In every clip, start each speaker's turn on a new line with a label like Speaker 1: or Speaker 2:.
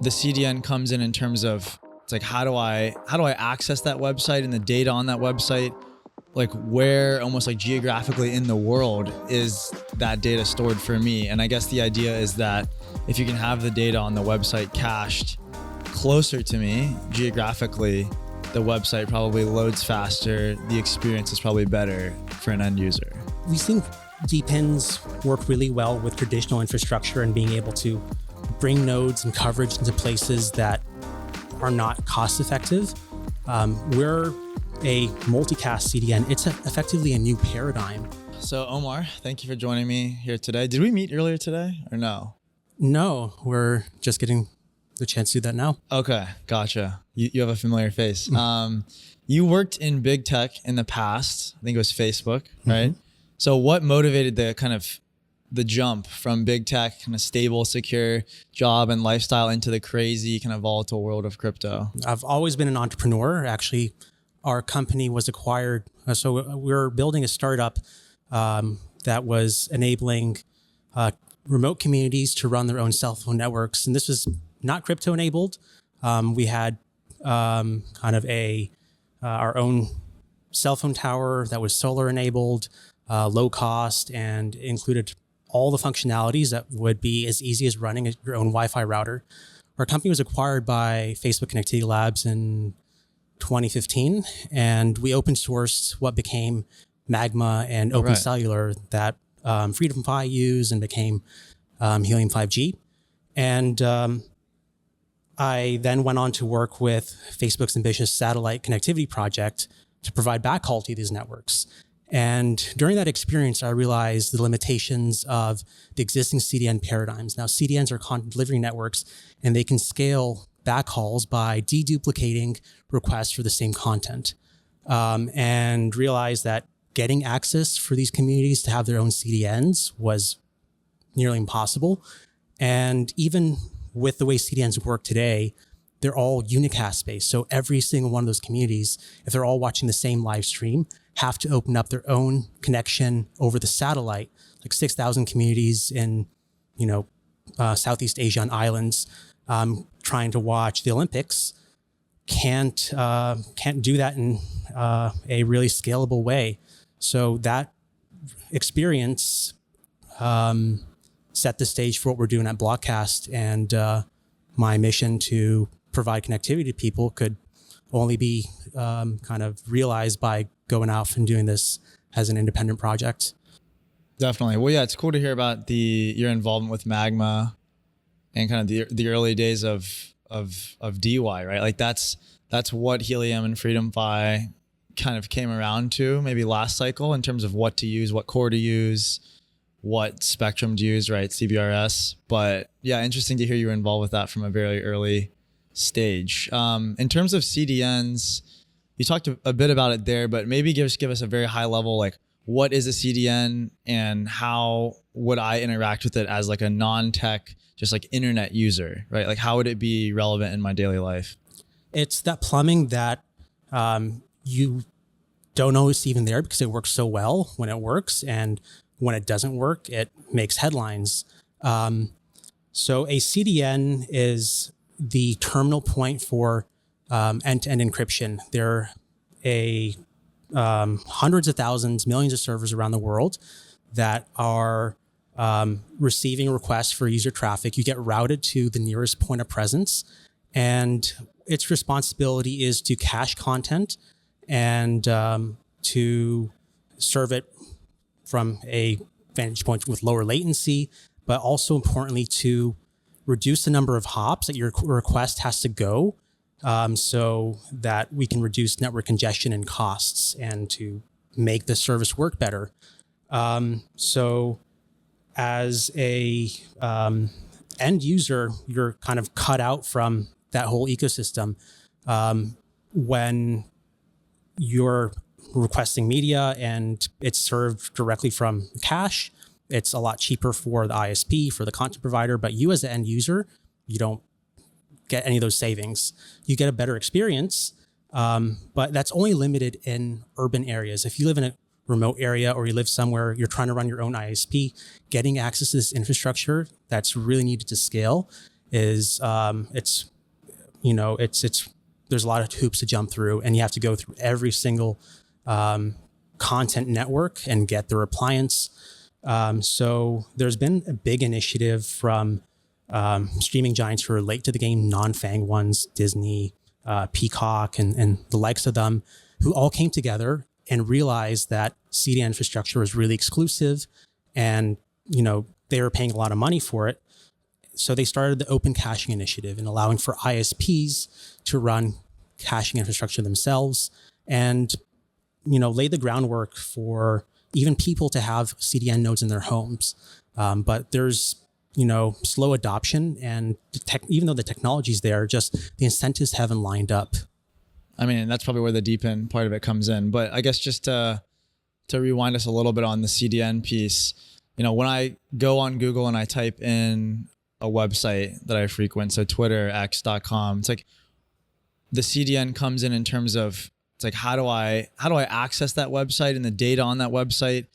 Speaker 1: the CDN comes in terms of, it's like, how do I access that website and the data on that website? Like, where almost like geographically in the world is that data stored for me? And I guess the idea is that if you can have the data on the website cached closer to me geographically, the website probably loads faster. The experience is probably better for an end user.
Speaker 2: We think DePINs work really well with traditional infrastructure and being able to bring nodes and coverage into places that are not cost effective. We're a multicast CDN. It's effectively a new paradigm.
Speaker 1: So Omar, thank you for joining me here today. Did we meet earlier today or no?
Speaker 2: No, we're just getting the chance to do that now.
Speaker 1: Okay, gotcha. You have a familiar face. You worked in big tech in the past. I think it was Facebook, right? Mm-hmm. So what motivated the jump from big tech, kind of stable, secure job and lifestyle into the crazy kind of volatile world of crypto?
Speaker 2: I've always been an entrepreneur. Actually, our company was acquired. So we're building a startup that was enabling remote communities to run their own cell phone networks. And this was not crypto enabled. We had kind of our own cell phone tower that was solar enabled, low cost, and included all the functionalities that would be as easy as running your own Wi-Fi router. Our company was acquired by Facebook Connectivity Labs in 2015, and we open sourced what became Magma and Open Cellular that Freedom 5 used and became Helium 5G. And I then went on to work with Facebook's ambitious satellite connectivity project to provide backhaul to these networks. And during that experience, I realized the limitations of the existing CDN paradigms. Now, CDNs are content delivery networks, and they can scale backhauls by deduplicating requests for the same content. And realized that getting access for these communities to have their own CDNs was nearly impossible. And even with the way CDNs work today, they're all unicast-based. So every single one of those communities, if they're all watching the same live stream, have to open up their own connection over the satellite. Like 6,000 communities in, Southeast Asia and islands trying to watch the Olympics can't do that in a really scalable way. So that experience set the stage for what we're doing at Blockcast, and my mission to provide connectivity to people could only be kind of realized by going out and doing this as an independent project.
Speaker 1: Definitely. Well, yeah, it's cool to hear about your involvement with Magma and kind of the early days of DY, right? Like that's what Helium and Freedom Fi kind of came around to maybe last cycle in terms of what to use, what core to use, what spectrum to use, right? CBRS. But yeah, interesting to hear you were involved with that from a very early stage. In terms of CDNs, you talked a bit about it there, but maybe give us a very high level, like what is a CDN and how would I interact with it as like a non-tech, just like internet user, right? Like how would it be relevant in my daily life?
Speaker 2: It's that plumbing that you don't always see even there because it works so well when it works, and when it doesn't work, it makes headlines. So a CDN is the terminal point for end-to-end encryption. There are hundreds of thousands, millions of servers around the world that are receiving requests for user traffic. You get routed to the nearest point of presence, and its responsibility is to cache content and to serve it from a vantage point with lower latency, but also importantly to reduce the number of hops that your request has to go so that we can reduce network congestion and costs and to make the service work better. So as a end user, you're kind of cut out from that whole ecosystem. When you're requesting media and it's served directly from cache, it's a lot cheaper for the ISP, for the content provider, but you as the end user, you don't get any of those savings. You get a better experience, but that's only limited in urban areas. If you live in a remote area or you live somewhere, you're trying to run your own ISP, getting access to this infrastructure that's really needed to scale is it's there's a lot of hoops to jump through, and you have to go through every single content network and get their appliance. So there's been a big initiative from streaming giants who are late to the game, non-FANG ones, Disney, Peacock, and the likes of them, who all came together and realized that CDN infrastructure was really exclusive, and they were paying a lot of money for it. So they started the Open Caching Initiative and allowing for ISPs to run caching infrastructure themselves, and lay the groundwork for even people to have CDN nodes in their homes. But there's slow adoption, and even though the technology's there, just the incentives haven't lined up.
Speaker 1: I mean, that's probably where the DePIN part of it comes in. But I guess just to rewind us a little bit on the CDN piece, when I go on Google and I type in a website that I frequent, so Twitter, x.com, it's like the CDN comes in terms of, it's like, how do I access that website and the data on that website?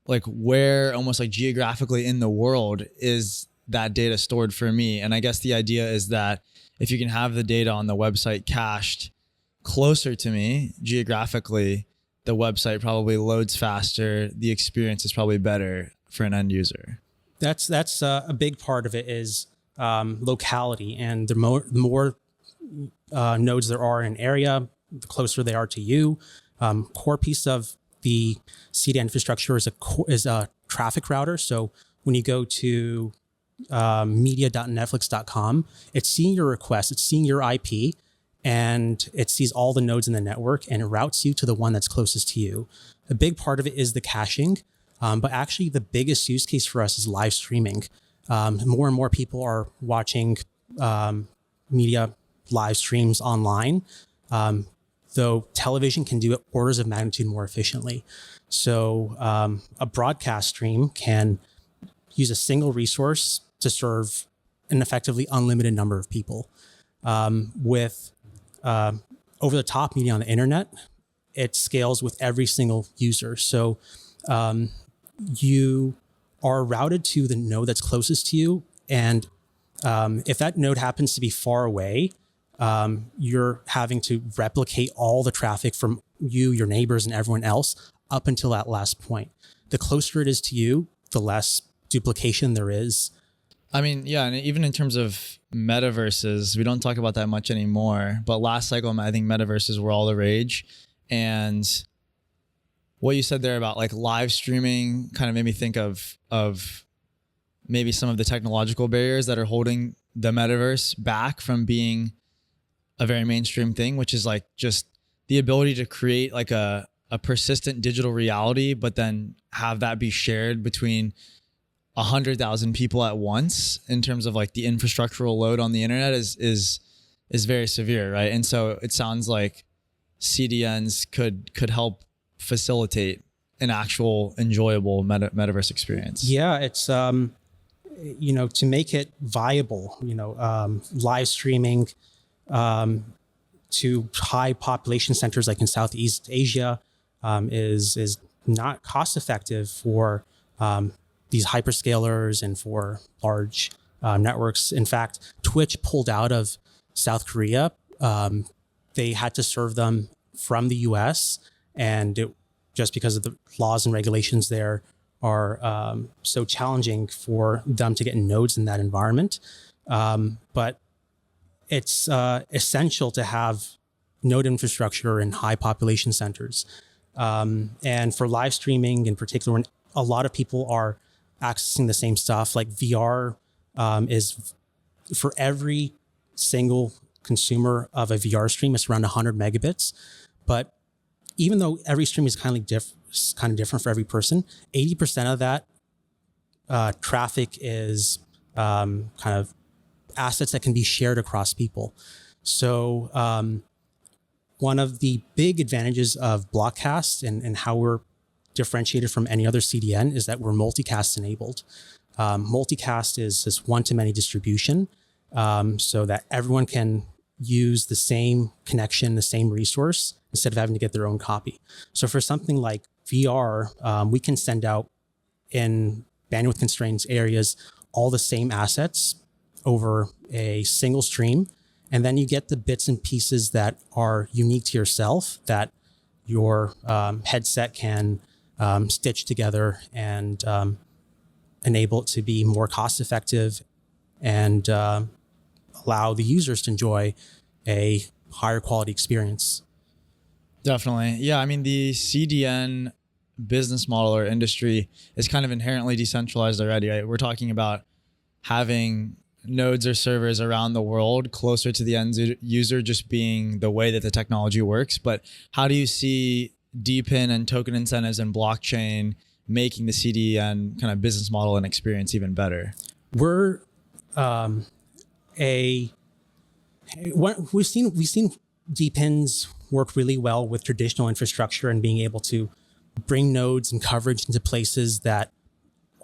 Speaker 1: Like, where almost like geographically in the world is that data stored for me? And I guess the idea is that if you can have the data on the website cached closer to me geographically, the website probably loads faster. The experience is probably better for an end user.
Speaker 2: That's a big part of it is locality, and the more nodes there are in an area, the closer they are to you. Core piece of the CDN infrastructure is a traffic router. So when you go to media.netflix.com, it's seeing your request, it's seeing your IP, and it sees all the nodes in the network, and it routes you to the one that's closest to you. A big part of it is the caching, but actually the biggest use case for us is live streaming. More and more people are watching media live streams online, though television can do it orders of magnitude more efficiently. So a broadcast stream can use a single resource to serve an effectively unlimited number of people. With over-the-top media on the internet, it scales with every single user. So you are routed to the node that's closest to you, and if that node happens to be far away, you're having to replicate all the traffic from you, your neighbors, and everyone else up until that last point. The closer it is to you, the less duplication there is.
Speaker 1: I mean, yeah, and even in terms of metaverses, we don't talk about that much anymore. But last cycle, I think metaverses were all the rage. And what you said there about like live streaming kind of made me think of maybe some of the technological barriers that are holding the metaverse back from being a very mainstream thing, which is like just the ability to create like a persistent digital reality, but then have that be shared between 100,000 people at once in terms of like the infrastructural load on the internet is very severe, right? And so it sounds like CDNs could help facilitate an actual enjoyable metaverse experience.
Speaker 2: Yeah, it's to make it viable, live streaming to high population centers like in Southeast Asia is not cost effective for these hyperscalers and for large networks. In fact, Twitch pulled out of South Korea. They had to serve them from the US, and just because of the laws and regulations there are so challenging for them to get nodes in that environment. But it's essential to have node infrastructure in high population centers. And for live streaming in particular, when a lot of people are accessing the same stuff, like VR is for every single consumer of a VR stream, it's around 100 megabits. But even though every stream is kind of different for every person, 80% of that traffic is kind of assets that can be shared across people. So one of the big advantages of Blockcast and how we're differentiated from any other CDN is that we're multicast enabled. Multicast is this one-to-many distribution, so that everyone can use the same connection, the same resource, instead of having to get their own copy. So for something like VR, we can send out in bandwidth constraints areas all the same assets over a single stream. And then you get the bits and pieces that are unique to yourself that your headset can stitch together and enable it to be more cost effective and allow the users to enjoy a higher quality experience.
Speaker 1: Definitely. Yeah. I mean, the CDN business model or industry is kind of inherently decentralized already, right? We're talking about having nodes or servers around the world closer to the end user just being the way that the technology works. But how do you see DePIN and token incentives and blockchain making the CDN kind of business model and experience even better?
Speaker 2: We're we've seen DePINs work really well with traditional infrastructure and being able to bring nodes and coverage into places that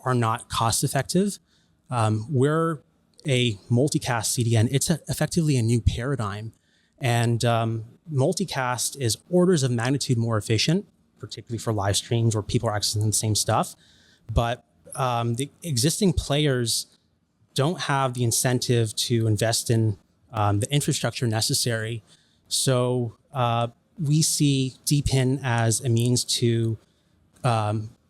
Speaker 2: are not cost effective. We're a multicast CDN. It's effectively a new paradigm. And multicast is orders of magnitude more efficient, particularly for live streams where people are accessing the same stuff. But the existing players don't have the incentive to invest in the infrastructure necessary. So we see DePIN as a means to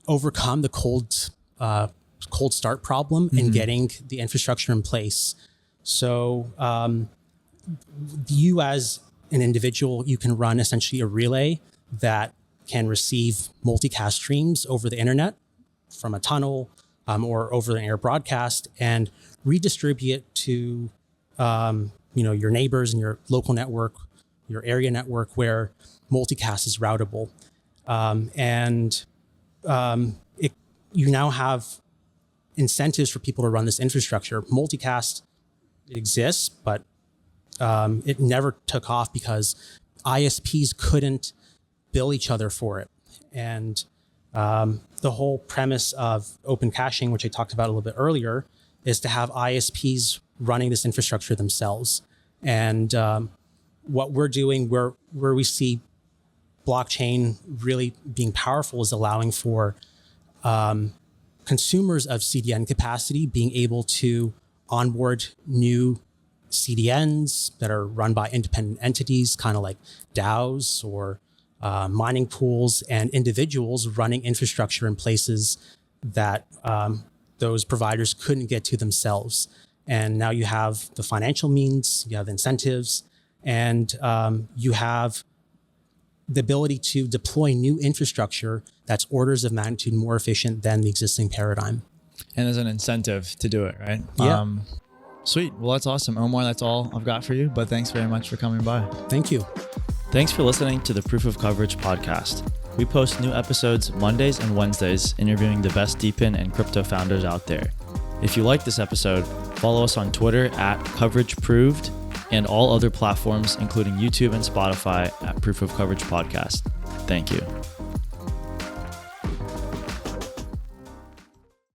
Speaker 2: overcome the cold start problem in getting the infrastructure in place. So you as an individual, you can run essentially a relay that can receive multicast streams over the internet from a tunnel or over an air broadcast and redistribute it to your neighbors and your local network, your area network where multicast is routable. You now have incentives for people to run this infrastructure. Multicast exists, but it never took off because ISPs couldn't bill each other for it. And the whole premise of open caching, which I talked about a little bit earlier, is to have ISPs running this infrastructure themselves. And what we're doing, where we see blockchain really being powerful, is allowing for consumers of CDN capacity being able to onboard new CDNs that are run by independent entities, kind of like DAOs or mining pools, and individuals running infrastructure in places that those providers couldn't get to themselves. And now you have the financial means, you have incentives, and you have the ability to deploy new infrastructure that's orders of magnitude more efficient than the existing paradigm.
Speaker 1: And there's an incentive to do it, right?
Speaker 2: Yeah.
Speaker 1: Sweet. Well, that's awesome. Omar, that's all I've got for you, but thanks very much for coming by.
Speaker 2: Thank you.
Speaker 1: Thanks for listening to the Proof of Coverage podcast. We post new episodes Mondays and Wednesdays, interviewing the best DePIN and crypto founders out there. If you like this episode, follow us on Twitter at CoverageProved and all other platforms, including YouTube and Spotify, at Proof of Coverage Podcast. Thank you.